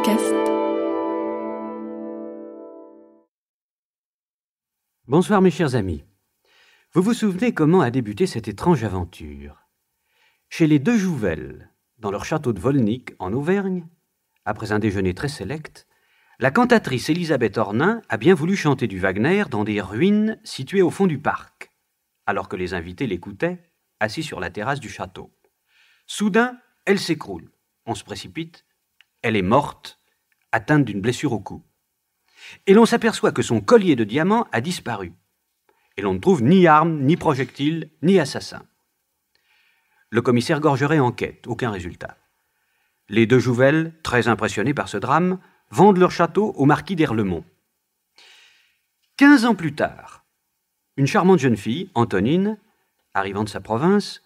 podcast. Bonsoir mes chers amis. Vous vous souvenez comment a débuté cette étrange aventure? Chez les deux Jouvel, dans leur château de Volnic, en Auvergne, après un déjeuner très sélect, la cantatrice Élisabeth Ornain a bien voulu chanter du Wagner dans des ruines situées au fond du parc, alors que les invités l'écoutaient, assis sur la terrasse du château. Soudain, elle s'écroule. On se précipite. Elle est morte, atteinte d'une blessure au cou. Et l'on s'aperçoit que son collier de diamants a disparu. Et l'on ne trouve ni armes, ni projectiles, ni assassin. Le commissaire Gorgeret enquête, aucun résultat. Les deux Jouvel, très impressionnés par ce drame, vendent leur château au marquis d'Erlemont. 15 ans plus tard, une charmante jeune fille, Antonine, arrivant de sa province,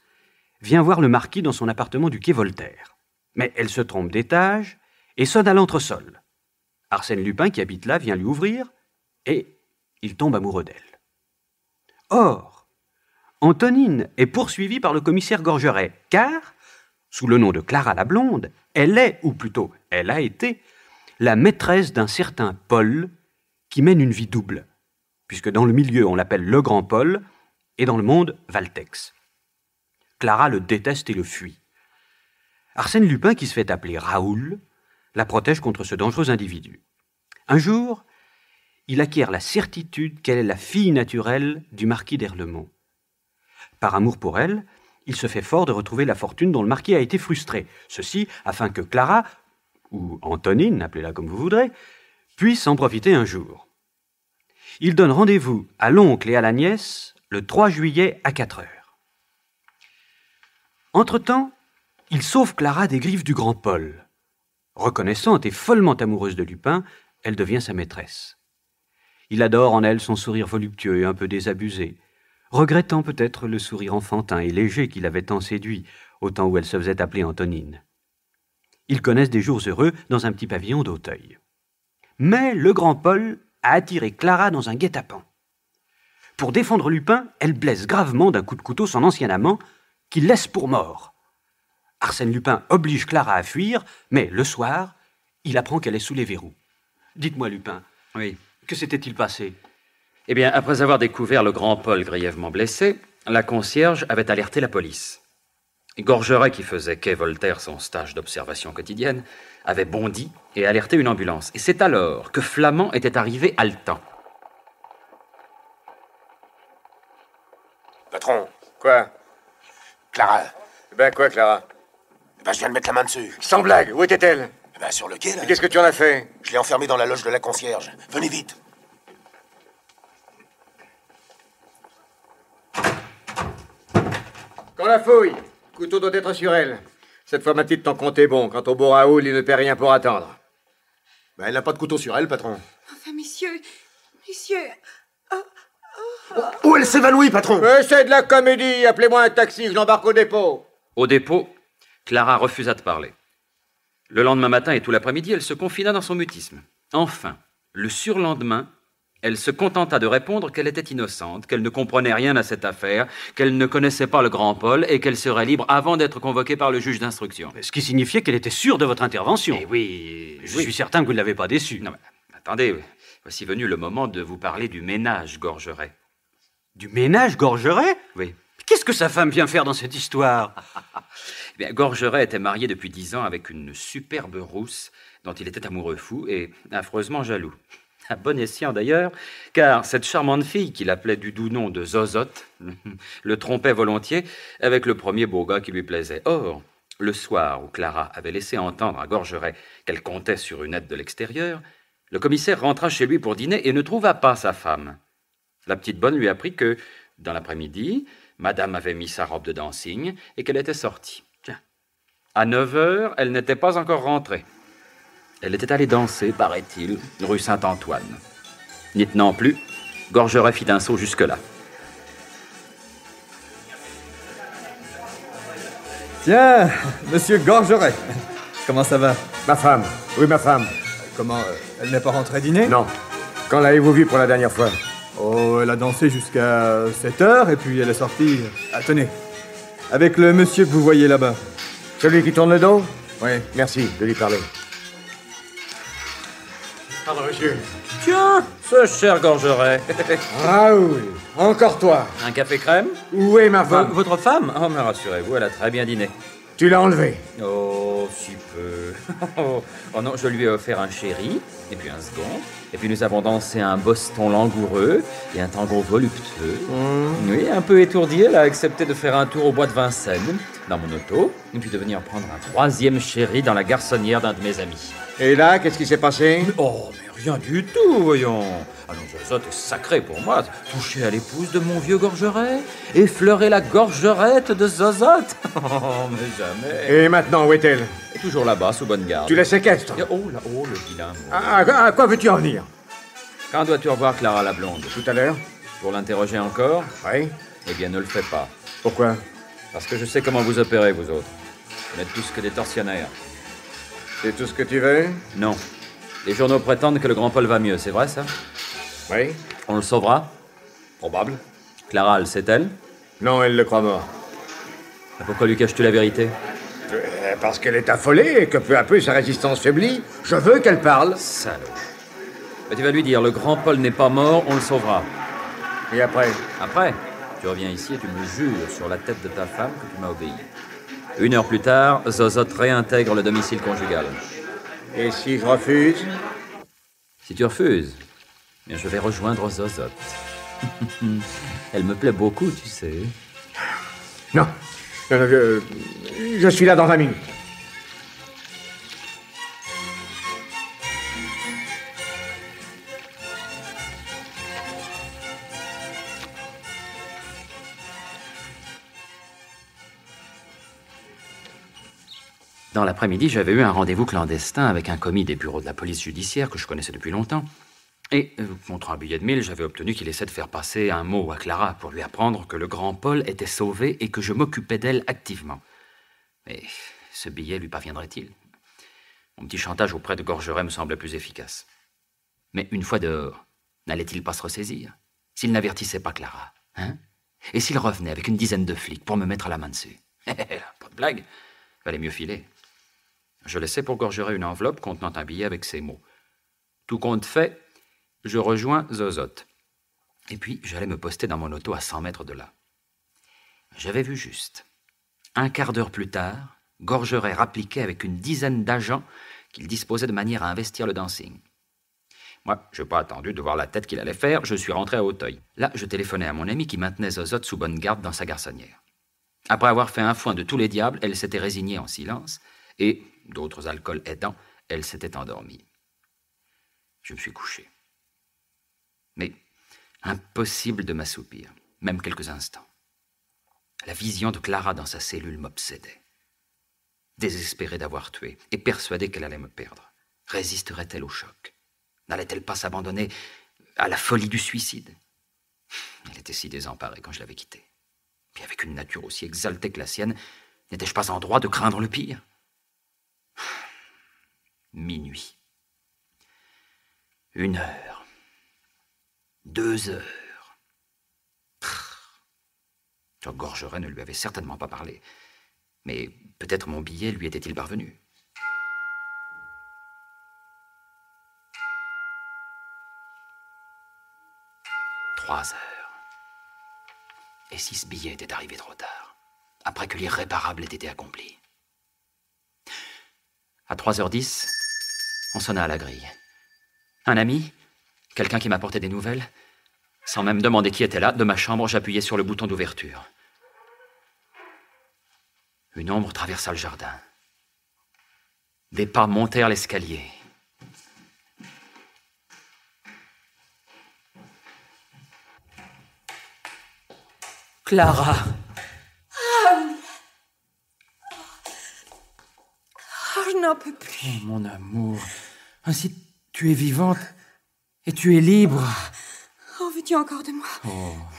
vient voir le marquis dans son appartement du quai Voltaire. Mais elle se trompe d'étage et sonne à l'entresol. Arsène Lupin, qui habite là, vient lui ouvrir et il tombe amoureux d'elle. Or, Antonine est poursuivie par le commissaire Gorgeret, car, sous le nom de Clara la Blonde, elle est, ou plutôt, elle a été, la maîtresse d'un certain Paul qui mène une vie double, puisque dans le milieu on l'appelle le Grand Paul et dans le monde Valtex. Clara le déteste et le fuit. Arsène Lupin, qui se fait appeler Raoul, la protège contre ce dangereux individu. Un jour, il acquiert la certitude qu'elle est la fille naturelle du marquis d'Erlemont. Par amour pour elle, il se fait fort de retrouver la fortune dont le marquis a été frustré. Ceci afin que Clara, ou Antonine, appelez-la comme vous voudrez, puisse en profiter un jour. Il donne rendez-vous à l'oncle et à la nièce le 3 juillet à 4 heures. Entre-temps, il sauve Clara des griffes du grand Paul. Reconnaissante et follement amoureuse de Lupin, elle devient sa maîtresse. Il adore en elle son sourire voluptueux et un peu désabusé, regrettant peut-être le sourire enfantin et léger qui l'avait tant séduit, au temps où elle se faisait appeler Antonine. Ils connaissent des jours heureux dans un petit pavillon d'Auteuil. Mais le grand Paul a attiré Clara dans un guet-apens. Pour défendre Lupin, elle blesse gravement d'un coup de couteau son ancien amant, qu'il laisse pour mort. Arsène Lupin oblige Clara à fuir, mais le soir, il apprend qu'elle est sous les verrous. Dites-moi, Lupin, Oui. que s'était-il passé? Eh bien, après avoir découvert le grand Paul grièvement blessé, la concierge avait alerté la police. Gorgeret, qui faisait quai Voltaire son stage d'observation quotidienne, avait bondi et alerté une ambulance. Et c'est alors que Flamand était arrivé haletant. Patron, Quoi? Clara. Ben quoi, Clara? Je viens de mettre la main dessus. Sans blague, où était-elle? Sur le quai, là. Et qu'est-ce que tu en as fait? Je l'ai enfermée dans la loge de la concierge. Venez vite. Qu'on la fouille. Couteau doit être sur elle. Cette fois, ma petite, ton compte est bon. Quant au beau Raoul, il ne paie rien pour attendre. Elle n'a pas de couteau sur elle, patron. Enfin, messieurs... Où elle s'évanouit, patron? C'est de la comédie. Appelez-moi un taxi, je l'embarque au dépôt. Au dépôt, Clara refusa de parler. Le lendemain matin et tout l'après-midi, elle se confina dans son mutisme. Enfin, le surlendemain, elle se contenta de répondre qu'elle était innocente, qu'elle ne comprenait rien à cette affaire, qu'elle ne connaissait pas le grand Paul et qu'elle serait libre avant d'être convoquée par le juge d'instruction. Ce qui signifiait qu'elle était sûre de votre intervention. Eh oui, Je suis certain que vous ne l'avez pas déçue. Non, mais attendez, voici venu le moment de vous parler du ménage Gorgeret. Du ménage Gorgeret? Oui. Qu'est-ce que sa femme vient faire dans cette histoire? Eh bien, Gorgeret était marié depuis 10 ans avec une superbe rousse dont il était amoureux fou et affreusement jaloux. À bon escient d'ailleurs, car cette charmante fille qu'il appelait du doux nom de Zozote le trompait volontiers avec le premier beau gars qui lui plaisait. Or, le soir où Clara avait laissé entendre à Gorgeret qu'elle comptait sur une aide de l'extérieur, le commissaire rentra chez lui pour dîner et ne trouva pas sa femme. La petite bonne lui apprit que, dans l'après-midi, madame avait mis sa robe de dancing et qu'elle était sortie. Tiens. À 9 heures, elle n'était pas encore rentrée. Elle était allée danser, paraît-il, rue Saint-Antoine. N'y tenant plus, Gorgeret fit un saut jusque-là. Tiens, monsieur Gorgeret, comment ça va? Ma femme. Oui, ma femme. Comment, elle n'est pas rentrée dîner? Non. Quand l'avez-vous vue pour la dernière fois? Oh, elle a dansé jusqu'à 7 heures et puis elle est sortie... Ah, tenez, avec le monsieur que vous voyez là-bas. Celui qui tourne le dos? Oui. Merci de lui parler. Pardon, monsieur. Tiens, ce cher Gorgeret. Raoul, encore toi. Un café crème? Où est ma femme? Votre femme? Oh, mais rassurez-vous, elle a très bien dîné. Tu l'as enlevée. Oh, si peu. Oh non, je lui ai offert un chéri, et puis un second, et puis nous avons dansé un boston langoureux et un tango voluptueux. Oui, un peu étourdi, elle a accepté de faire un tour au bois de Vincennes, dans mon auto, et puis de venir prendre un troisième chéri dans la garçonnière d'un de mes amis. Et là, qu'est-ce qui s'est passé? Oh, mais rien du tout, voyons. Ah non, Zozotte est sacré pour moi. Toucher à l'épouse de mon vieux Gorgeret, effleurer la gorgerette de Zozotte. Oh, mais jamais. Et maintenant, où est-elle? Et toujours là-bas, sous bonne garde. Tu la séquestres? Oh là, oh, le vilain mot. À quoi veux-tu en venir? Quand dois-tu revoir Clara la blonde? Tout à l'heure? Pour l'interroger encore? Oui. Eh bien, ne le fais pas. Pourquoi? Parce que je sais comment vous opérez, vous autres. Vous n'êtes tous que des tortionnaires. C'est tout ce que tu veux? Non. Les journaux prétendent que le grand Paul va mieux, c'est vrai, ça? Oui. On le sauvera? Probable. Clara, le sait-elle? Non, elle le croit mort. Et pourquoi lui caches-tu la vérité? Parce qu'elle est affolée et que peu à peu sa résistance faiblit. Je veux qu'elle parle. Salaud. Mais tu vas lui dire, le grand Paul n'est pas mort, on le sauvera. Et après? Après, tu reviens ici et tu me jures sur la tête de ta femme que tu m'as obéi. 1 heure plus tard, Zozotte réintègre le domicile conjugal. Et si je refuse? Si tu refuses, bien je vais rejoindre Zozotte. Elle me plaît beaucoup, tu sais. Non. Je suis là dans 20 minutes. Dans l'après-midi, j'avais eu un rendez-vous clandestin avec un commis des bureaux de la police judiciaire que je connaissais depuis longtemps. Et, montrant un billet de 1000, j'avais obtenu qu'il essaie de faire passer un mot à Clara pour lui apprendre que le grand Paul était sauvé et que je m'occupais d'elle activement. Mais ce billet lui parviendrait-il? Mon petit chantage auprès de Gorgeret me semblait plus efficace. Mais une fois dehors, n'allait-il pas se ressaisir? S'il n'avertissait pas Clara, hein? Et s'il revenait avec une dizaine de flics pour me mettre la main dessus? Pas de blague, valait mieux filer. Je laissai pour Gorgeret une enveloppe contenant un billet avec ces mots. Tout compte fait, je rejoins Zozotte. Et puis, j'allais me poster dans mon auto à 100 mètres de là. J'avais vu juste. Un quart d'heure plus tard, Gorgeret rappliquait avec une dizaine d'agents qu'il disposait de manière à investir le dancing. Moi, je n'ai pas attendu de voir la tête qu'il allait faire, je suis rentré à Auteuil. Là, je téléphonai à mon amie qui maintenait Zozotte sous bonne garde dans sa garçonnière. Après avoir fait un foin de tous les diables, elle s'était résignée en silence, et, d'autres alcools aidant, elle s'était endormie. Je me suis couché. Mais impossible de m'assoupir, même quelques instants. La vision de Clara dans sa cellule m'obsédait. Désespérée d'avoir tué et persuadée qu'elle allait me perdre, résisterait-elle au choc? N'allait-elle pas s'abandonner à la folie du suicide? Elle était si désemparée quand je l'avais quittée. Puis avec une nature aussi exaltée que la sienne, n'étais-je pas en droit de craindre le pire? Minuit. 1 heure. 2 heures. Gorgeret ne lui avait certainement pas parlé. Mais peut-être mon billet lui était-il parvenu. 3 heures. Et si ce billet était arrivé trop tard, après que l'irréparable ait été accompli? À 3h10, on sonna à la grille. Un ami, quelqu'un qui m'apportait des nouvelles, sans même demander qui était là, de ma chambre, j'appuyai sur le bouton d'ouverture. Une ombre traversa le jardin. Des pas montèrent l'escalier. Clara! Oh, je n'en peux plus. Oh, mon amour, ainsi tu es vivante et tu es libre. Oh, veux-tu encore de moi?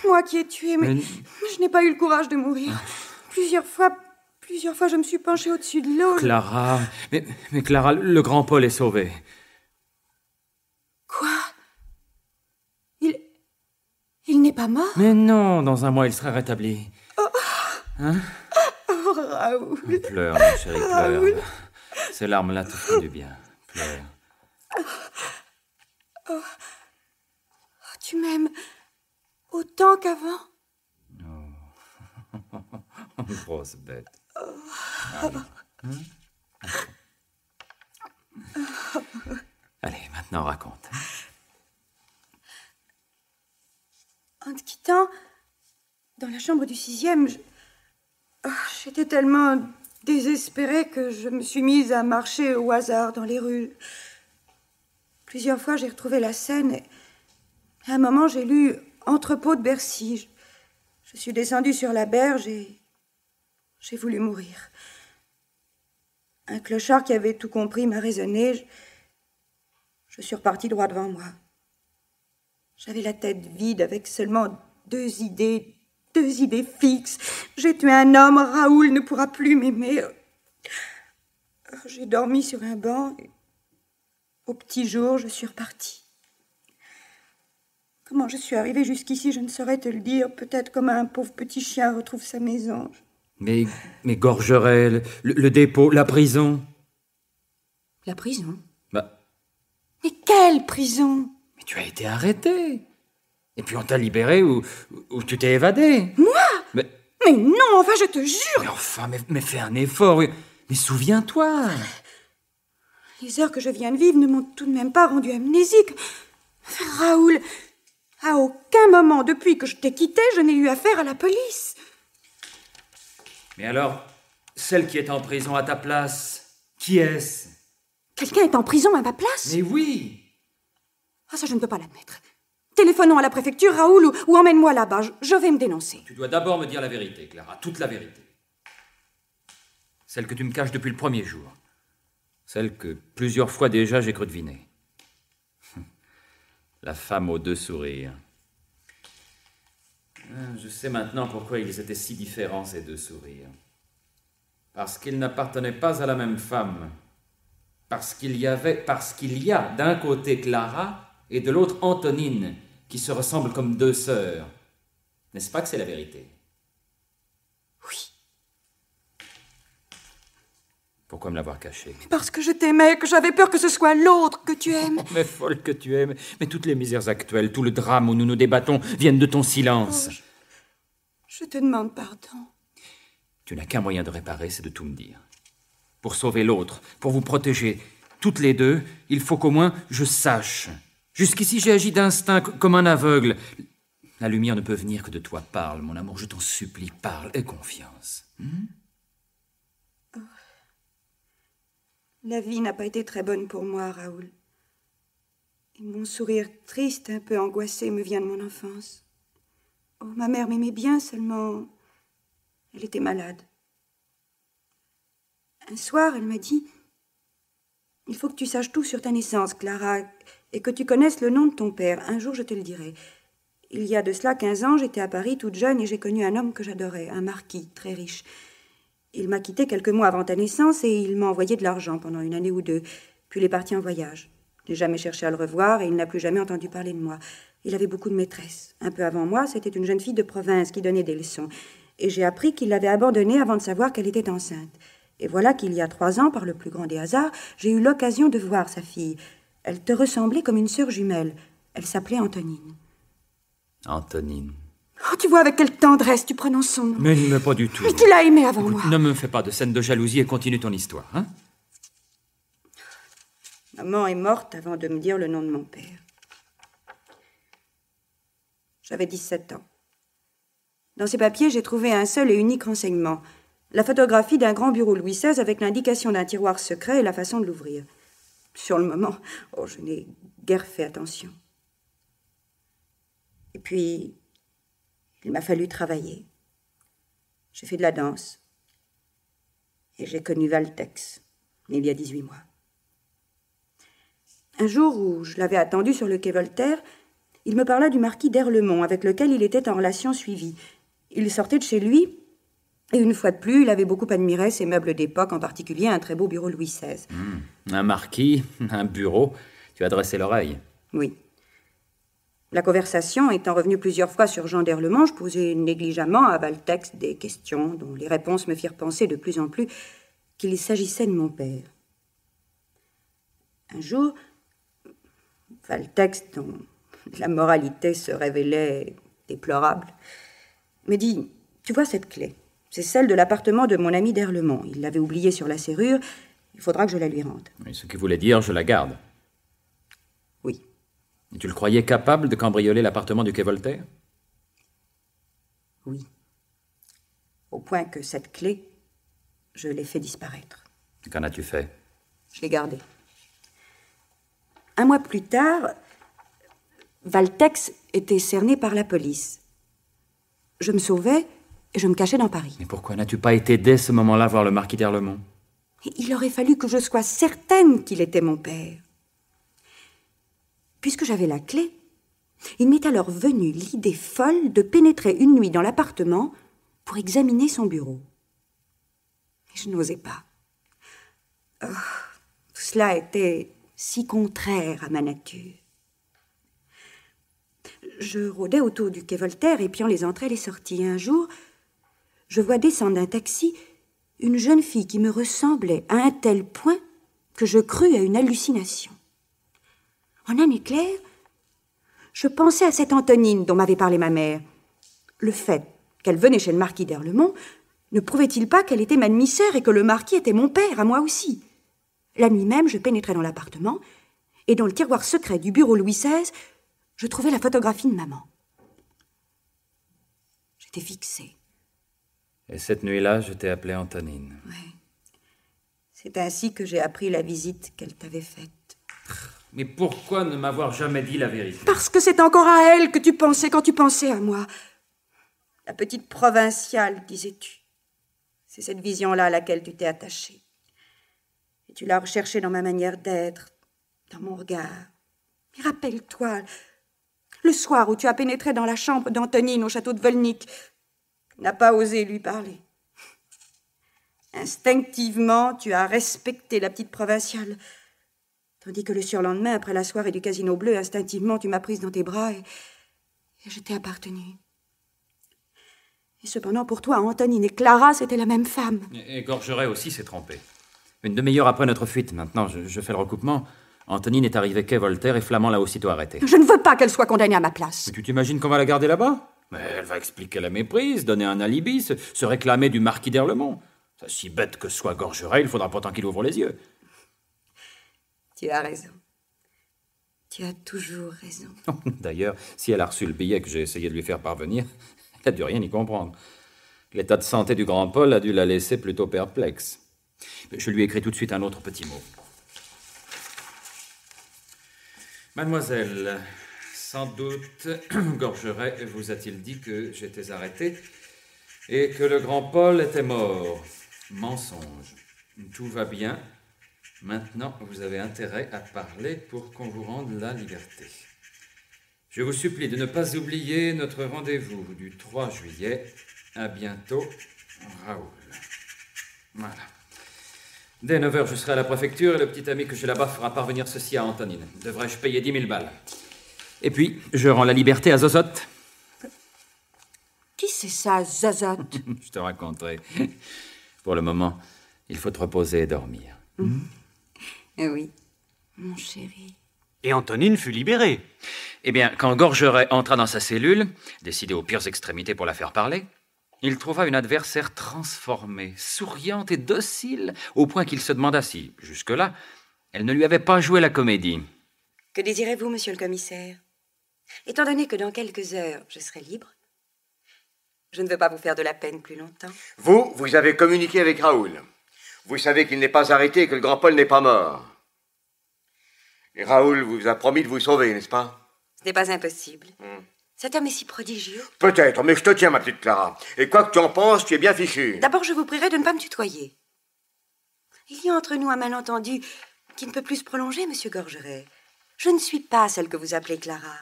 Moi qui ai tué, mais je n'ai pas eu le courage de mourir. Plusieurs fois, je me suis penchée au-dessus de l'eau. Clara, mais Clara, le grand Paul est sauvé. Quoi? Il n'est pas mort? Mais non, dans un mois, il sera rétabli. Hein? Oh, Raoul. Pleure, mon chéri, pleure. Ces larmes-là te font du bien. Pleure. qu'avant. Grosse bête. Allez, maintenant raconte. En te quittant, dans la chambre du 6e, j'étais tellement désespérée que je me suis mise à marcher au hasard dans les rues. Plusieurs fois, j'ai retrouvé la scène et à un moment, j'ai lu « Entrepôt de Bercy ». Je suis descendue sur la berge et j'ai voulu mourir. Un clochard qui avait tout compris m'a raisonné. Je suis repartie droit devant moi. J'avais la tête vide avec seulement deux idées fixes. J'ai tué un homme, Raoul ne pourra plus m'aimer. J'ai dormi sur un banc et au petit jour, je suis repartie. Comment je suis arrivée jusqu'ici, je ne saurais te le dire. Peut-être comme un pauvre petit chien retrouve sa maison. Mais Gorgerel, le dépôt, la prison. La prison? Bah, Mais quelle prison? mais tu as été arrêté. Et puis on t'a libéré ou tu t'es évadé. Moi? Mais non, enfin, je te jure. Mais enfin, mais fais un effort. Mais souviens-toi. Les heures que je viens de vivre ne m'ont tout de même pas rendu amnésique. Enfin, Raoul, à aucun moment depuis que je t'ai quitté, je n'ai eu affaire à la police. Mais alors, celle qui est en prison à ta place, qui est-ce? Quelqu'un est en prison à ma place? Mais oui. Ah, ça, je ne peux pas l'admettre. Téléphonons à la préfecture, Raoul, ou emmène-moi là-bas. Je vais me dénoncer. Tu dois d'abord me dire la vérité, Clara, toute la vérité. Celle que tu me caches depuis le premier jour. Celle que plusieurs fois déjà j'ai cru deviner. La femme aux deux sourires. Je sais maintenant pourquoi ils étaient si différents, ces deux sourires. Parce qu'ils n'appartenaient pas à la même femme. Parce qu'il y a d'un côté Clara et de l'autre Antonine, qui se ressemblent comme deux sœurs. N'est-ce pas que c'est la vérité? Oui. Pourquoi me l'avoir caché? Parce que je t'aimais, que j'avais peur que ce soit l'autre que tu aimes. Mais folle que tu aimes. Mais toutes les misères actuelles, tout le drame où nous nous débattons viennent de ton silence. Oh, je te demande pardon. Tu n'as qu'un moyen de réparer, c'est de tout me dire. Pour sauver l'autre, pour vous protéger, toutes les deux, il faut qu'au moins je sache. Jusqu'ici, j'ai agi d'instinct, comme un aveugle. La lumière ne peut venir que de toi. Parle, mon amour, je t'en supplie, parle, aie confiance. La vie n'a pas été très bonne pour moi, Raoul. Et mon sourire triste, un peu angoissé, me vient de mon enfance. Oh, ma mère m'aimait bien, seulement elle était malade. Un soir, elle m'a dit « Il faut que tu saches tout sur ta naissance, Clara, et que tu connaisses le nom de ton père. Un jour, je te le dirai. Il y a de cela 15 ans, j'étais à Paris toute jeune et j'ai connu un homme que j'adorais, un marquis très riche. Il m'a quitté quelques mois avant ta naissance et il m'a envoyé de l'argent pendant une année ou deux. Puis il est parti en voyage. Je n'ai jamais cherché à le revoir et il n'a plus jamais entendu parler de moi. Il avait beaucoup de maîtresses. Un peu avant moi, c'était une jeune fille de province qui donnait des leçons. Et j'ai appris qu'il l'avait abandonnée avant de savoir qu'elle était enceinte. Et voilà qu'il y a 3 ans, par le plus grand des hasards, j'ai eu l'occasion de voir sa fille. Elle te ressemblait comme une sœur jumelle. Elle s'appelait Antonine. Antonine. Oh, tu vois avec quelle tendresse tu prononces son nom. Mais pas du tout. Mais tu l'as aimé avant moi. Ne me fais pas de scène de jalousie et continue ton histoire, hein? Maman est morte avant de me dire le nom de mon père. J'avais 17 ans. Dans ces papiers, j'ai trouvé un seul et unique renseignement. La photographie d'un grand bureau Louis XVI avec l'indication d'un tiroir secret et la façon de l'ouvrir. Sur le moment, je n'ai guère fait attention. Et puis, il m'a fallu travailler. J'ai fait de la danse. Et j'ai connu Valtex, il y a 18 mois. Un jour où je l'avais attendu sur le quai Voltaire, il me parla du marquis d'Erlemont, avec lequel il était en relation suivie. Il sortait de chez lui, et une fois de plus, il avait beaucoup admiré ses meubles d'époque, en particulier un très beau bureau Louis XVI. Un marquis, un bureau, tu as dressé l'oreille. Oui. La conversation étant revenue plusieurs fois sur Jean d'Erlemont, je posais négligemment à Valtex des questions dont les réponses me firent penser de plus en plus qu'il s'agissait de mon père. Un jour, Valtex, dont la moralité se révélait déplorable, me dit « Tu vois cette clé? C'est celle de l'appartement de mon ami d'Erlemont. Il l'avait oubliée sur la serrure. Il faudra que je la lui rende. » Oui, ce qui voulait dire, je la garde. Oui. Et tu le croyais capable de cambrioler l'appartement du quai Voltaire? Oui. Au point que cette clé, je l'ai fait disparaître. Qu'en as-tu fait? Je l'ai gardée. Un mois plus tard, Valtex était cerné par la police. Je me sauvais et je me cachais dans Paris. Mais pourquoi n'as-tu pas été dès ce moment-là voir le marquis d'Erlemont? Il aurait fallu que je sois certaine qu'il était mon père. Puisque j'avais la clé, il m'est alors venu l'idée folle de pénétrer une nuit dans l'appartement pour examiner son bureau. Mais je n'osais pas. Oh, tout cela était si contraire à ma nature. Je rôdais autour du quai Voltaire, épiant les entrées et les sorties. Un jour, je vois descendre d'un taxi une jeune fille qui me ressemblait à un tel point que je crus à une hallucination. En un éclair, je pensais à cette Antonine dont m'avait parlé ma mère. Le fait qu'elle venait chez le marquis d'Erlemont ne prouvait-il pas qu'elle était ma demi-sœur et que le marquis était mon père, à moi aussi? La nuit même, je pénétrais dans l'appartement et dans le tiroir secret du bureau Louis XVI, je trouvais la photographie de maman. J'étais fixée. Et cette nuit-là, je t'ai appelée Antonine. Oui. C'est ainsi que j'ai appris la visite qu'elle t'avait faite. Mais pourquoi ne m'avoir jamais dit la vérité? Parce que c'est encore à elle que tu pensais quand tu pensais à moi. La petite provinciale, disais-tu. C'est cette vision-là à laquelle tu t'es attachée. Et tu l'as recherchée dans ma manière d'être, dans mon regard. Mais rappelle-toi, le soir où tu as pénétré dans la chambre d'Antonine au château de Volnick, tu n'as pas osé lui parler. Instinctivement, tu as respecté la petite provinciale. Tandis que le surlendemain, après la soirée du Casino Bleu, instinctivement, tu m'as prise dans tes bras et je t'ai appartenu. Et cependant, pour toi, Antonine et Clara, c'était la même femme. Et Gorgeret aussi s'est trompé. Une demi-heure après notre fuite, maintenant, je fais le recoupement. Antonine est arrivée quai Voltaire et Flamand l'a aussitôt arrêtée. Je ne veux pas qu'elle soit condamnée à ma place. Mais tu t'imagines qu'on va la garder là-bas? Mais elle va expliquer la méprise, donner un alibi, se réclamer du marquis d'Erlemont. Ça, si bête que soit Gorgeret, il faudra pourtant qu'il ouvre les yeux. Tu as raison. Tu as toujours raison. D'ailleurs, si elle a reçu le billet que j'ai essayé de lui faire parvenir, elle n'a dû rien y comprendre. L'état de santé du grand Paul a dû la laisser plutôt perplexe. Je lui écris tout de suite un autre petit mot. Mademoiselle, sans doute, Gorgeret vous a-t-il dit que j'étais arrêté et que le grand Paul était mort. Mensonge. Tout va bien. Maintenant, vous avez intérêt à parler pour qu'on vous rende la liberté. Je vous supplie de ne pas oublier notre rendez-vous du 3 juillet. À bientôt, Raoul. Voilà. Dès 9h, je serai à la préfecture et le petit ami que j'ai là-bas fera parvenir ceci à Antonine. Devrais-je payer 10 000 balles? Et puis, je rends la liberté à Zozotte. Qui c'est ça, Zozotte? Je te raconterai. Pour le moment, il faut te reposer et dormir. Oui, mon chéri. Et Antonine fut libérée. Eh bien, quand Gorgeret entra dans sa cellule, décidé aux pires extrémités pour la faire parler, il trouva une adversaire transformée, souriante et docile, au point qu'il se demanda si, jusque-là, elle ne lui avait pas joué la comédie. Que désirez-vous, monsieur le commissaire? Étant donné que dans quelques heures, je serai libre, je ne veux pas vous faire de la peine plus longtemps. Vous avez communiqué avec Raoul. Vous savez qu'il n'est pas arrêté et que le grand Paul n'est pas mort. Et Raoul vous a promis de vous sauver, n'est-ce pas? Ce n'est pas impossible. Cet homme est si prodigieux. Peut-être, mais je te tiens, ma petite Clara. Et quoi que tu en penses, tu es bien fichu. D'abord, je vous prierai de ne pas me tutoyer. Il y a entre nous un malentendu qui ne peut plus se prolonger, monsieur Gorgeret. Je ne suis pas celle que vous appelez Clara.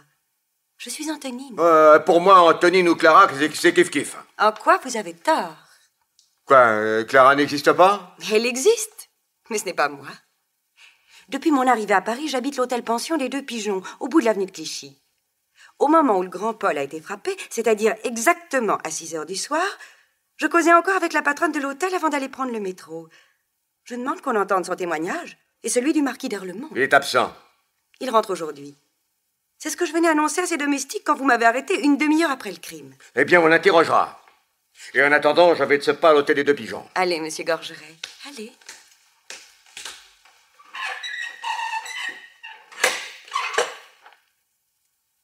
Je suis Antonine. Pour moi, Antonine ou Clara, c'est kiff-kiff. En quoi vous avez tort? Quoi, Clara n'existe pas? Elle existe, mais ce n'est pas moi. Depuis mon arrivée à Paris, j'habite l'hôtel-pension des Deux Pigeons, au bout de l'avenue de Clichy. Au moment où le grand Paul a été frappé, c'est-à-dire exactement à 6h du soir, je causais encore avec la patronne de l'hôtel avant d'aller prendre le métro. Je demande qu'on entende son témoignage et celui du marquis d'Erlemont. Il est absent. Il rentre aujourd'hui. C'est ce que je venais annoncer à ses domestiques quand vous m'avez arrêté une demi-heure après le crime. Eh bien, on l'interrogera. Et en attendant, je vais de ce pas à l'hôtel des Deux Pigeons. Allez, monsieur Gorgeret, allez.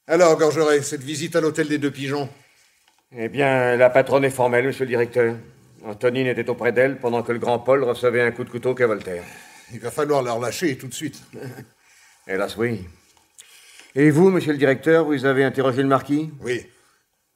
Alors, Gorgeret, cette visite à l'hôtel des Deux Pigeons? Eh bien, la patronne est formelle, monsieur le directeur. Antonine était auprès d'elle pendant que le grand Paul recevait un coup de couteau qu'à Voltaire. Il va falloir la relâcher tout de suite. Hélas, oui. Et vous, monsieur le directeur, vous avez interrogé le marquis? Oui.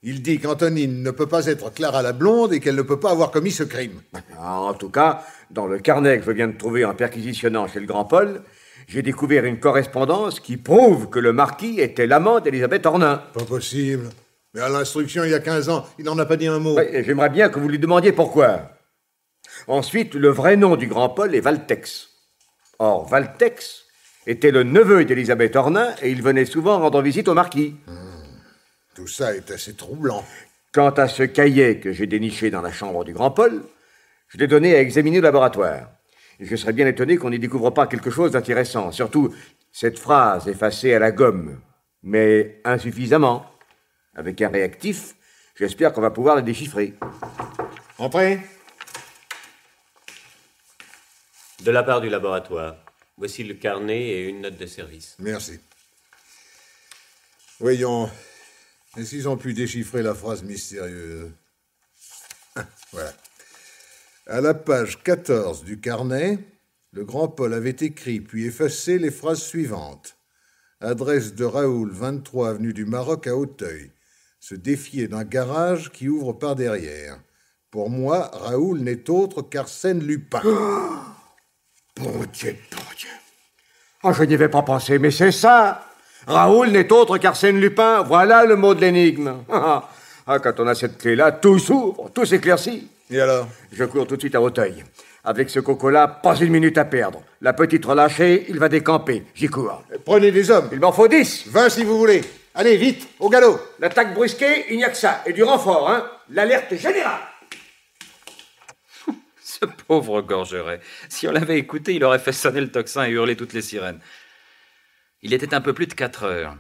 Il dit qu'Antonine ne peut pas être Clara la blonde et qu'elle ne peut pas avoir commis ce crime. En tout cas, dans le carnet que je viens de trouver en perquisitionnant chez le grand Paul, j'ai découvert une correspondance qui prouve que le marquis était l'amant d'Élisabeth Ornain. Pas possible. Mais à l'instruction, il y a 15 ans, il n'en a pas dit un mot. Oui, et j'aimerais bien que vous lui demandiez pourquoi. Ensuite, le vrai nom du grand Paul est Valtex. Or, Valtex était le neveu d'Élisabeth Ornain et il venait souvent rendre visite au marquis. Tout ça est assez troublant. Quant à ce cahier que j'ai déniché dans la chambre du grand Paul, je l'ai donné à examiner au laboratoire. Et je serais bien étonné qu'on n'y découvre pas quelque chose d'intéressant. Surtout, cette phrase effacée à la gomme, mais insuffisamment. Avec un réactif, j'espère qu'on va pouvoir la déchiffrer. Entrez. De la part du laboratoire. Voici le carnet et une note de service. Merci. Voyons. Est-ce qu'ils ont pu déchiffrer la phrase mystérieuse? Voilà. À la page 14 du carnet, le grand Paul avait écrit puis effacé les phrases suivantes. Adresse de Raoul, 23 avenue du Maroc à Auteuil. Se défier d'un garage qui ouvre par derrière. Pour moi, Raoul n'est autre qu'Arsène Lupin. Bon Dieu, bon Dieu. Oh, je n'y avais pas pensé, mais c'est ça. Raoul n'est autre qu'Arsène Lupin. Voilà le mot de l'énigme. Quand on a cette clé-là, tout s'ouvre, tout s'éclaircit. Et alors? Je cours tout de suite à Auteuil. Avec ce coco-là, pas une minute à perdre. La petite relâchée, il va décamper. J'y cours. Prenez des hommes. Il m'en faut 10. 20 si vous voulez. Allez, vite, au galop. L'attaque brusquée, il n'y a que ça. Et du renfort, hein. L'alerte générale. Ce pauvre Gorgeret. Si on l'avait écouté, il aurait fait sonner le tocsin et hurler toutes les sirènes. Il était un peu plus de 4 heures.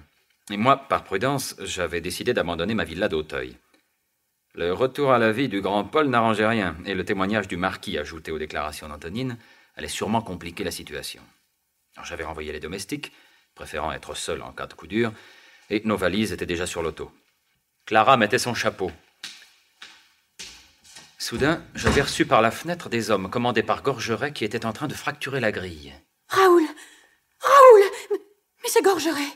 Et moi, par prudence, j'avais décidé d'abandonner ma villa d'Auteuil. Le retour à la vie du grand Paul n'arrangeait rien, et le témoignage du marquis ajouté aux déclarations d'Antonine allait sûrement compliquer la situation. Alors, j'avais renvoyé les domestiques, préférant être seul en cas de coup dur, et nos valises étaient déjà sur l'auto. Clara mettait son chapeau. Soudain, j'avais reçu par la fenêtre des hommes commandés par Gorgeret qui étaient en train de fracturer la grille. Raoul! Raoul! Mais c'est Gorgeret!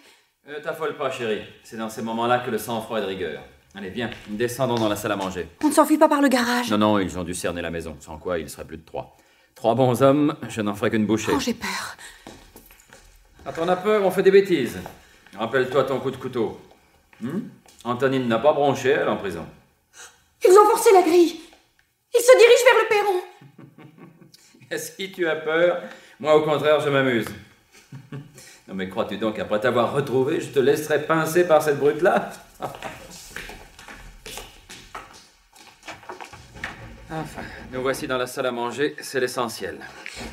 T'affole pas, chérie. C'est dans ces moments-là que le sang-froid est de rigueur. Allez, viens, descendons dans la salle à manger. On ne s'enfuit pas par le garage. Non, ils ont dû cerner la maison, sans quoi il serait plus de 3. 3 bons hommes, je n'en ferai qu'une bouchée. Oh, j'ai peur. Quand on a peur, on fait des bêtises. Rappelle-toi ton coup de couteau. Antonine n'a pas bronché, elle est en prison. Ils ont forcé la grille. Ils se dirigent vers le perron. Et si tu as peur, moi au contraire, je m'amuse. Non mais crois-tu donc, après t'avoir retrouvé, je te laisserai pincer par cette brute-là? Enfin, nous voici dans la salle à manger, c'est l'essentiel.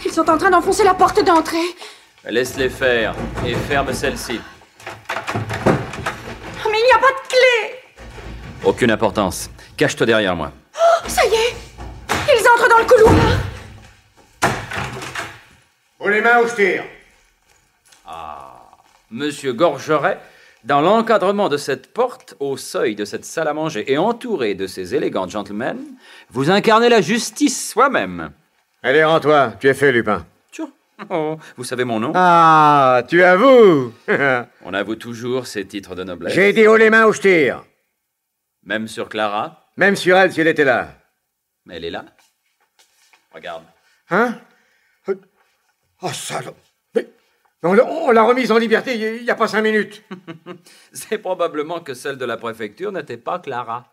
Ils sont en train d'enfoncer la porte d'entrée. Laisse-les faire et ferme celle-ci. Oh, mais il n'y a pas de clé. Aucune importance. Cache-toi derrière moi. Oh, ça y est. Ils entrent dans le couloir. Haut les mains ou je tire? Monsieur Gorgeret, dans l'encadrement de cette porte, au seuil de cette salle à manger et entouré de ces élégants gentlemen, vous incarnez la justice soi-même. Allez, rends-toi. Tu es fait, Lupin. Tiens, oh, vous savez mon nom? Ah, tu avoues. On avoue toujours ces titres de noblesse. J'ai dit haut les mains ou je tire. Même sur Clara? Même sur elle, si elle était là. Mais elle est là. Regarde. Hein? Oh, salaud. Mais on l'a remise en liberté il n'y a pas 5 minutes. C'est probablement que celle de la préfecture n'était pas Clara.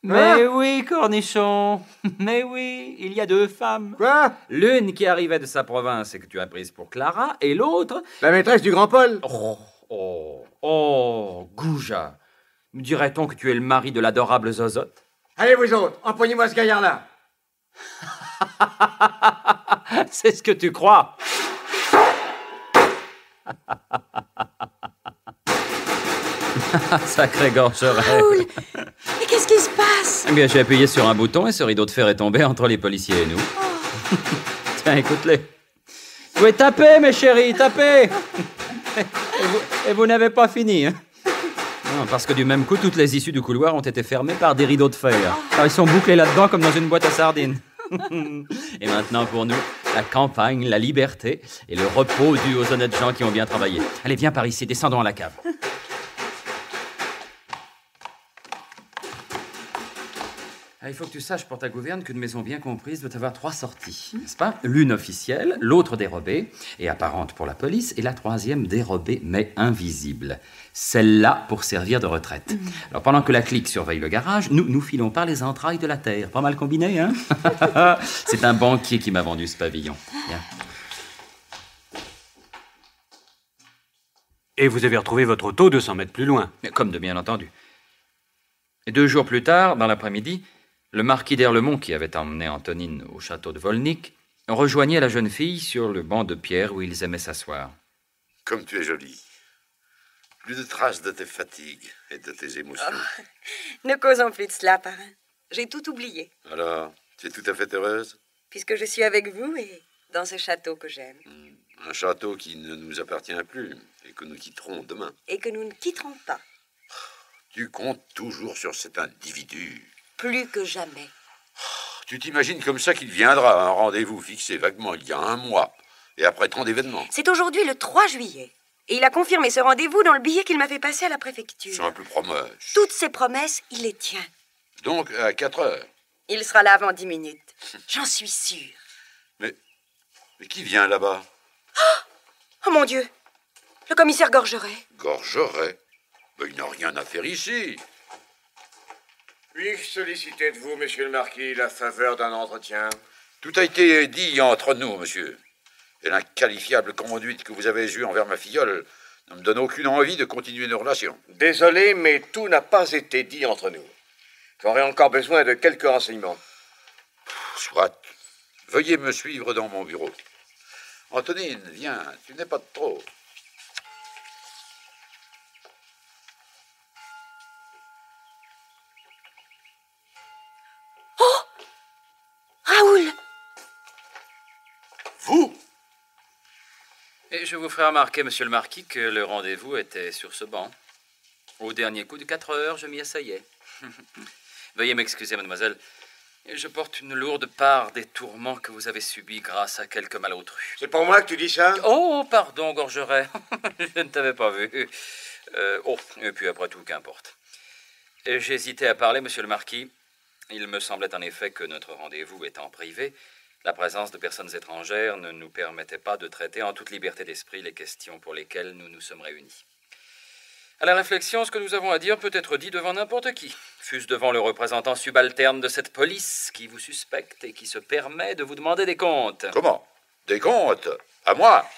Mais oui, Cornichon. Mais oui, il y a 2 femmes. Quoi? L'une qui arrivait de sa province et que tu as prise pour Clara, et l'autre... La maîtresse du grand Paul. Oh, Gouja. Dirait-on que tu es le mari de l'adorable Zozote? Allez, vous autres, empoignez-moi ce gaillard-là. C'est ce que tu crois. Sacré Gorgeret. Raoul, mais qu'est-ce qui se passe? Eh bien, j'ai appuyé sur un bouton et ce rideau de fer est tombé entre les policiers et nous. Tiens, écoute-les. Oui, tapez, mes chéris, tapez. Et vous n'avez pas fini, hein? Non, parce que du même coup, toutes les issues du couloir ont été fermées par des rideaux de fer. Alors, ils sont bouclés là-dedans comme dans une boîte à sardines. Et maintenant, pour nous, la campagne, la liberté et le repos dû aux honnêtes gens qui ont bien travaillé. Allez, viens par ici, descendons à la cave. Ah, il faut que tu saches pour ta gouverne qu'une maison bien comprise doit avoir 3 sorties, n'est-ce pas? L'une officielle, l'autre dérobée et apparente pour la police, et la troisième dérobée mais invisible. Celle-là pour servir de retraite. Alors pendant que la clique surveille le garage, nous filons par les entrailles de la terre. Pas mal combiné, hein? C'est un banquier qui m'a vendu ce pavillon. Bien. Et vous avez retrouvé votre auto 200 mètres plus loin. Comme de bien entendu. Et 2 jours plus tard, dans l'après-midi, le marquis d'Erlemont, qui avait emmené Antonine au château de Volnick, rejoignait la jeune fille sur le banc de pierre où ils aimaient s'asseoir. Comme tu es jolie. Plus de traces de tes fatigues et de tes émotions. Oh, ne causons plus de cela, parrain. J'ai tout oublié, Alors, tu es tout à fait heureuse? puisque je suis avec vous et dans ce château que j'aime. Un château qui ne nous appartient plus et que nous quitterons demain. Et que nous ne quitterons pas, Tu comptes toujours sur cet individu. plus que jamais. Tu t'imagines comme ça qu'il viendra à un rendez-vous fixé vaguement il y a 1 mois et après tant d'événements. C'est aujourd'hui le 3 juillet. Et il a confirmé ce rendez-vous dans le billet qu'il m'a fait passer à la préfecture. Simple promesse. Toutes ses promesses, il les tient. Donc, à 4 heures. Il sera là avant 10 minutes. J'en suis sûre. Mais qui vient là-bas? Oh mon Dieu! Le commissaire Gorgeret. Gorgeret? Mais il n'a rien à faire ici. Puis-je solliciter de vous, monsieur le marquis, la faveur d'un entretien? Tout a été dit entre nous, monsieur. Et l'inqualifiable conduite que vous avez eue envers ma filleule ne me donne aucune envie de continuer nos relations. Désolé, mais tout n'a pas été dit entre nous. J'aurais encore besoin de quelques renseignements. Soit. Veuillez me suivre dans mon bureau. Antonine, viens, tu n'es pas de trop. Raoul! Vous? Et je vous ferai remarquer, monsieur le marquis, que le rendez-vous était sur ce banc. Au dernier coup de 4 heures, je m'y asseyais. Veuillez m'excuser, mademoiselle. Je porte une lourde part des tourments que vous avez subis grâce à quelques malautrues. C'est pour moi que tu dis ça? Oh, pardon, Gorgeret. Je ne t'avais pas vu. Et puis après tout, qu'importe. J'hésitais à parler, monsieur le marquis. Il me semblait en effet que notre rendez-vous étant privé, la présence de personnes étrangères ne nous permettait pas de traiter en toute liberté d'esprit les questions pour lesquelles nous nous sommes réunis. À la réflexion, ce que nous avons à dire peut être dit devant n'importe qui, fût-ce devant le représentant subalterne de cette police qui vous suspecte et qui se permet de vous demander des comptes. Comment? Des comptes? À moi?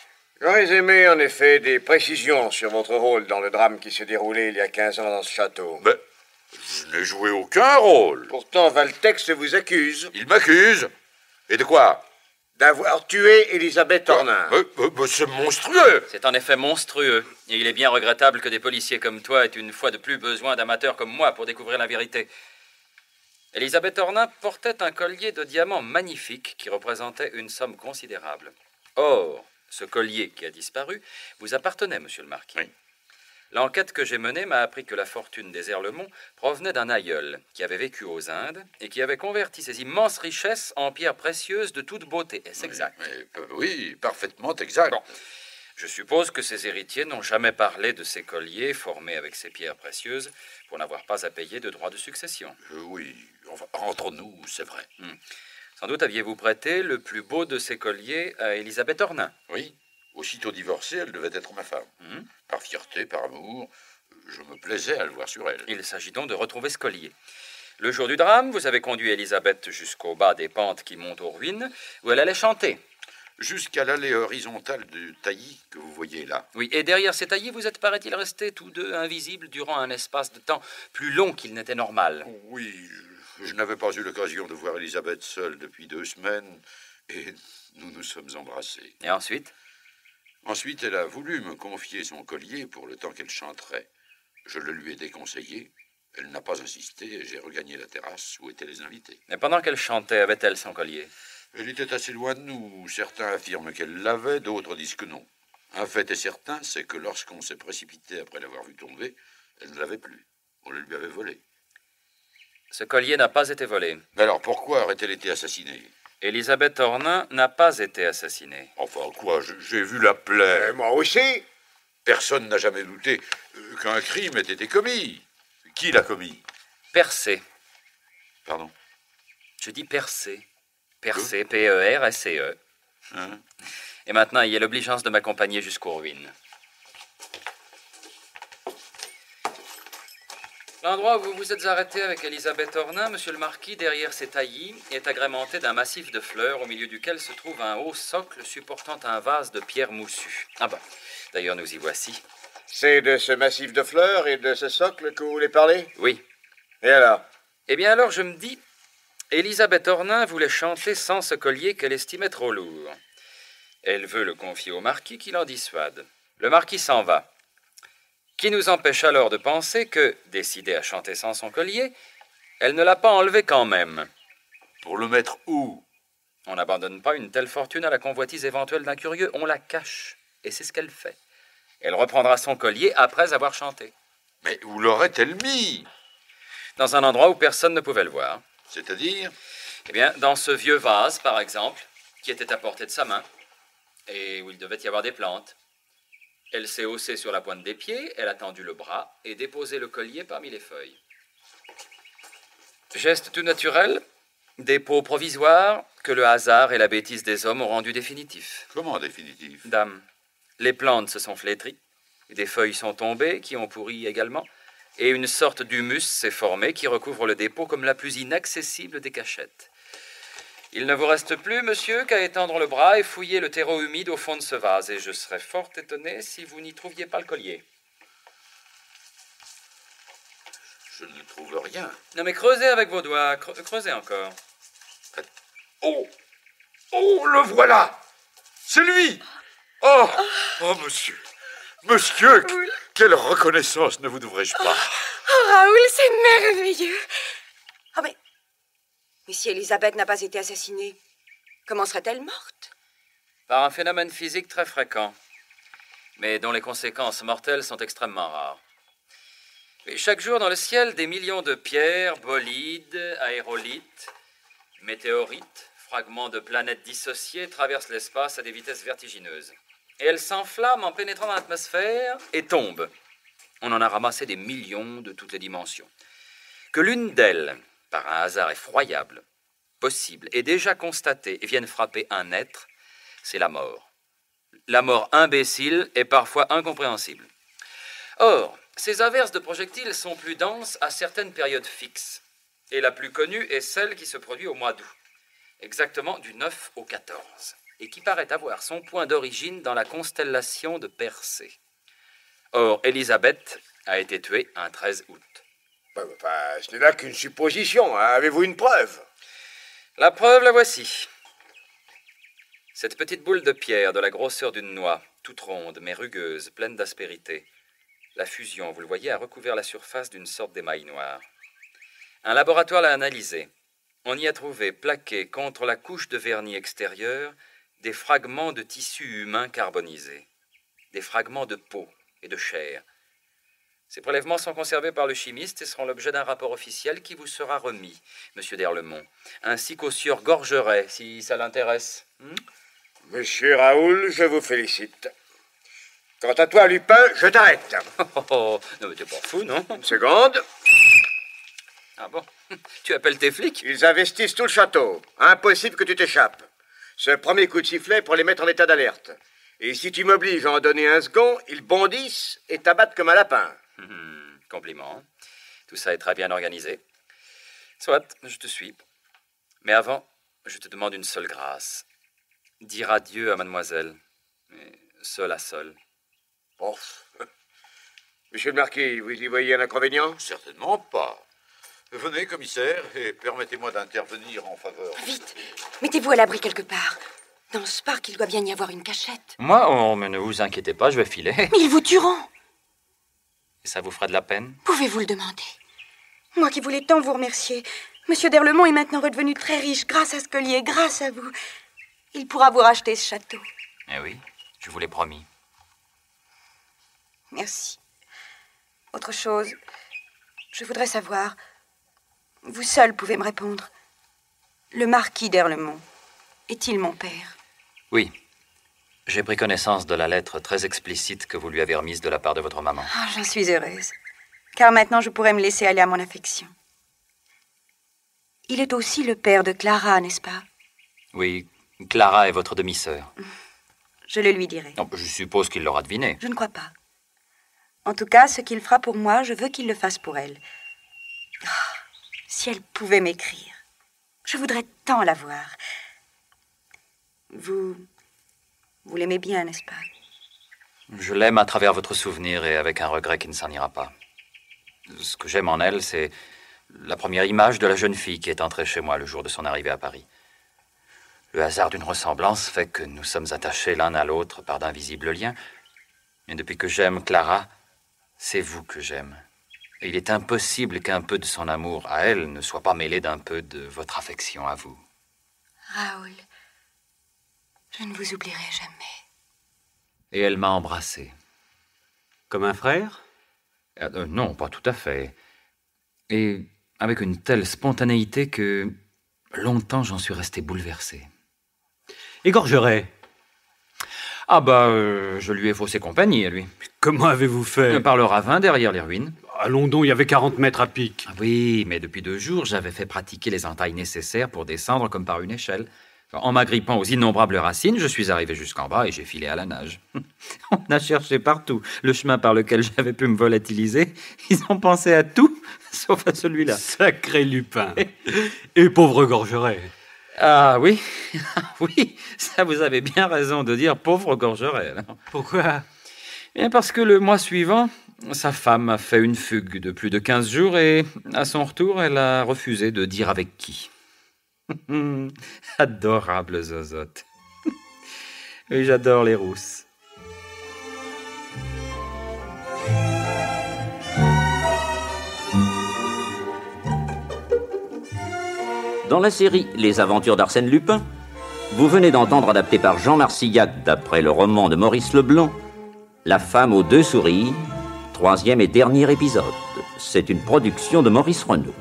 J'aurais aimé, en effet, des précisions sur votre rôle dans le drame qui s'est déroulé il y a 15 ans dans ce château. Mais je n'ai joué aucun rôle. Pourtant, Valtex vous accuse. Il m'accuse. Et de quoi? D'avoir tué Elisabeth Ornin. C'est monstrueux. C'est en effet monstrueux. Et il est bien regrettable que des policiers comme toi aient une fois de plus besoin d'amateurs comme moi pour découvrir la vérité. Elisabeth Ornin portait un collier de diamants magnifique qui représentait une somme considérable. Or, ce collier qui a disparu vous appartenait, monsieur le marquis. Oui. L'enquête que j'ai menée m'a appris que la fortune des Erlemont provenait d'un aïeul qui avait vécu aux Indes et qui avait converti ses immenses richesses en pierres précieuses de toute beauté. Est-ce exact? Oui, parfaitement exact. Bon. Je suppose que ses héritiers n'ont jamais parlé de ces colliers formés avec ces pierres précieuses pour n'avoir pas à payer de droits de succession. Oui, enfin, entre nous, c'est vrai. Sans doute aviez-vous prêté le plus beau de ces colliers à Elisabeth Ornin. Oui. Aussitôt divorcée, elle devait être ma femme. Par fierté, par amour, je me plaisais à le voir sur elle. Il s'agit donc de retrouver ce collier. Le jour du drame, vous avez conduit Elisabeth jusqu'au bas des pentes qui montent aux ruines, où elle allait chanter. Jusqu'à l'allée horizontale du taillis que vous voyez là. Oui, et derrière ces taillis, vous êtes, paraît-il, restés tous deux invisibles durant un espace de temps plus long qu'il n'était normal. Oui, je n'avais pas eu l'occasion de voir Elisabeth seule depuis 2 semaines, et nous nous sommes embrassés. Et ensuite? Ensuite, elle a voulu me confier son collier pour le temps qu'elle chanterait. Je le lui ai déconseillé. Elle n'a pas insisté et j'ai regagné la terrasse où étaient les invités. Et pendant qu'elle chantait, avait-elle son collier? Elle était assez loin de nous. Certains affirment qu'elle l'avait, d'autres disent que non. Un fait est certain, c'est que lorsqu'on s'est précipité après l'avoir vue tomber, elle ne l'avait plus. On le lui avait volé. Ce collier n'a pas été volé. Mais alors pourquoi aurait-elle été assassinée? Elisabeth Ornain n'a pas été assassinée. Enfin quoi, j'ai vu la plaie. Et moi aussi. Personne n'a jamais douté qu'un crime ait été commis. Qui l'a commis? Percé. Pardon? Je dis Percé. Percé, P-E-R-S-C-E. Hein? Et maintenant, il y a l'obligeance de m'accompagner jusqu'aux ruines. L'endroit où vous vous êtes arrêté avec Elisabeth Ornain, monsieur le marquis, derrière ces taillis, est agrémenté d'un massif de fleurs au milieu duquel se trouve un haut socle supportant un vase de pierre moussue. Ah ben, d'ailleurs, nous y voici. C'est de ce massif de fleurs et de ce socle que vous voulez parler? Oui. Et alors? Eh bien alors, je me dis, Elisabeth Ornain voulait chanter sans ce collier qu'elle estimait trop lourd. Elle veut le confier au marquis qui l'en dissuade. Le marquis s'en va. Qui nous empêche alors de penser que, décidée à chanter sans son collier, elle ne l'a pas enlevé quand même. Pour le mettre où? On n'abandonne pas une telle fortune à la convoitise éventuelle d'un curieux, on la cache. Et c'est ce qu'elle fait. Elle reprendra son collier après avoir chanté. Mais où l'aurait-elle mis? Dans un endroit où personne ne pouvait le voir. C'est-à-dire? Eh bien, dans ce vieux vase, par exemple, qui était à portée de sa main, et où il devait y avoir des plantes. Elle s'est haussée sur la pointe des pieds, elle a tendu le bras et déposé le collier parmi les feuilles. Geste tout naturel, dépôt provisoire que le hasard et la bêtise des hommes ont rendu définitif. Comment définitif? Dame, les plantes se sont flétries, des feuilles sont tombées qui ont pourri également, et une sorte d'humus s'est formé qui recouvre le dépôt comme la plus inaccessible des cachettes. Il ne vous reste plus, monsieur, qu'à étendre le bras et fouiller le terreau humide au fond de ce vase, et je serais fort étonné si vous n'y trouviez pas le collier. Je ne trouve rien. Non, mais creusez avec vos doigts, creusez encore. Oh! Oh, le voilà! C'est lui! Oh! Oh, monsieur! Monsieur, quelle reconnaissance ne vous devrais-je pas? Oh, Raoul, c'est merveilleux! Ah, mais si Elisabeth n'a pas été assassinée, comment serait-elle morte? Par un phénomène physique très fréquent, mais dont les conséquences mortelles sont extrêmement rares. Et chaque jour dans le ciel, des millions de pierres, bolides, aérolites, météorites, fragments de planètes dissociées traversent l'espace à des vitesses vertigineuses. Et elles s'enflamment en pénétrant dans l'atmosphère et tombent. On en a ramassé des millions de toutes les dimensions. Que l'une d'elles, par un hasard effroyable, possible et déjà constaté, et vienne frapper un être, c'est la mort. La mort imbécile et parfois incompréhensible. Or, ces averses de projectiles sont plus denses à certaines périodes fixes. Et la plus connue est celle qui se produit au mois d'août, exactement du 9 au 14, et qui paraît avoir son point d'origine dans la constellation de Persée. Or, Elisabeth a été tuée un 13 août. Ce n'est là qu'une supposition. Hein. Avez-vous une preuve? La preuve, la voici. Cette petite boule de pierre de la grosseur d'une noix, toute ronde mais rugueuse, pleine d'aspérité. La fusion, vous le voyez, a recouvert la surface d'une sorte d'émail noir. Un laboratoire l'a analysée. On y a trouvé, plaqués contre la couche de vernis extérieur, des fragments de tissu humain carbonisé, des fragments de peau et de chair. Ces prélèvements sont conservés par le chimiste et seront l'objet d'un rapport officiel qui vous sera remis, monsieur d'Erlemont, ainsi qu'au sieur Gorgeret, si ça l'intéresse. Monsieur Raoul, je vous félicite. Quant à toi, Lupin, je t'arrête. Oh, non, mais t'es pas fou, non? Une seconde. Ah bon? Tu appelles tes flics? Ils investissent tout le château. Impossible que tu t'échappes. Ce premier coup de sifflet pour les mettre en état d'alerte. Et si tu m'obliges à en donner un second, ils bondissent et t'abattent comme un lapin. Compliment. Tout ça est très bien organisé. Soit, je te suis. Mais avant, je te demande une seule grâce. Dire adieu à mademoiselle. Mais seule à seule. Oh. Monsieur le marquis, vous y voyez un inconvénient? Certainement pas. Venez, commissaire, et permettez-moi d'intervenir en faveur. Vite, mettez-vous à l'abri quelque part. Dans ce parc, il doit bien y avoir une cachette. Moi, oh, mais ne vous inquiétez pas, je vais filer. Mais ils vous tueront. Et ça vous fera de la peine? Pouvez-vous le demander? Moi qui voulais tant vous remercier. Monsieur d'Erlemont est maintenant redevenu très riche grâce à ce collier, grâce à vous. Il pourra vous racheter ce château. Eh oui, je vous l'ai promis. Merci. Autre chose, je voudrais savoir, vous seul pouvez me répondre. Le marquis d'Erlemont est-il mon père? Oui. J'ai pris connaissance de la lettre très explicite que vous lui avez remise de la part de votre maman. Ah, j'en suis heureuse. Car maintenant, je pourrais me laisser aller à mon affection. Il est aussi le père de Clara, n'est-ce pas? Oui, Clara est votre demi-sœur. Je le lui dirai. Non, je suppose qu'il l'aura deviné. Je ne crois pas. En tout cas, ce qu'il fera pour moi, je veux qu'il le fasse pour elle. Oh, si elle pouvait m'écrire. Je voudrais tant la voir. Vous l'aimez bien, n'est-ce pas? Je l'aime à travers votre souvenir et avec un regret qui ne s'en ira pas. Ce que j'aime en elle, c'est la première image de la jeune fille qui est entrée chez moi le jour de son arrivée à Paris. Le hasard d'une ressemblance fait que nous sommes attachés l'un à l'autre par d'invisibles liens. Et depuis que j'aime Clara, c'est vous que j'aime. Et il est impossible qu'un peu de son amour à elle ne soit pas mêlé d'un peu de votre affection à vous. Raoul, je ne vous oublierai jamais. Et elle m'a embrassé. Comme un frère? Non, pas tout à fait. Et avec une telle spontanéité que longtemps j'en suis resté bouleversé. Et Gorgeret? Ah je lui ai faussé compagnie, à lui. Comment avez-vous fait? Par le ravin derrière les ruines. À London, il y avait 40 mètres à pic. Oui, mais depuis 2 jours, j'avais fait pratiquer les entailles nécessaires pour descendre comme par une échelle. En m'agrippant aux innombrables racines, je suis arrivé jusqu'en bas et j'ai filé à la nage. On a cherché partout le chemin par lequel j'avais pu me volatiliser. Ils ont pensé à tout, sauf à celui-là. Sacré Lupin. Et pauvre Gorgeret. Ah oui, oui, ça vous avez bien raison de dire pauvre Gorgeret. Pourquoi? Bien parce que le mois suivant, sa femme a fait une fugue de plus de 15 jours et, à son retour, elle a refusé de dire avec qui. Adorable zozote. Oui, j'adore les rousses. Dans la série Les Aventures d'Arsène Lupin, vous venez d'entendre, adapté par Jean Marcillac d'après le roman de Maurice Leblanc, La femme aux 2 sourires, 3e et dernier épisode. C'est une production de Maurice Renaud.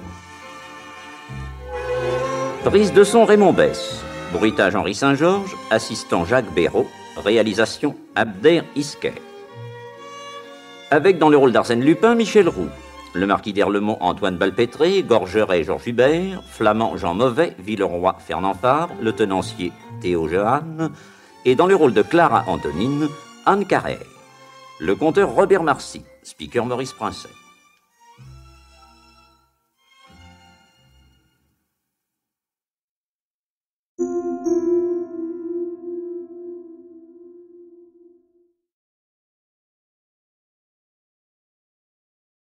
Prise de son Raymond Besse, bruitage Henri Saint-Georges, assistant Jacques Béraud, réalisation Abder Isquet. Avec dans le rôle d'Arsène Lupin, Michel Roux, le marquis d'Erlemont Antoine Balpétré, Gorgeret Georges Hubert, Flamand Jean Mauvais, Villeroy Fernand Fabre, le tenancier Théo Jehanne, et dans le rôle de Clara Antonine, Anne Carrère. Le conteur Robert Marcy, speaker Maurice Princet.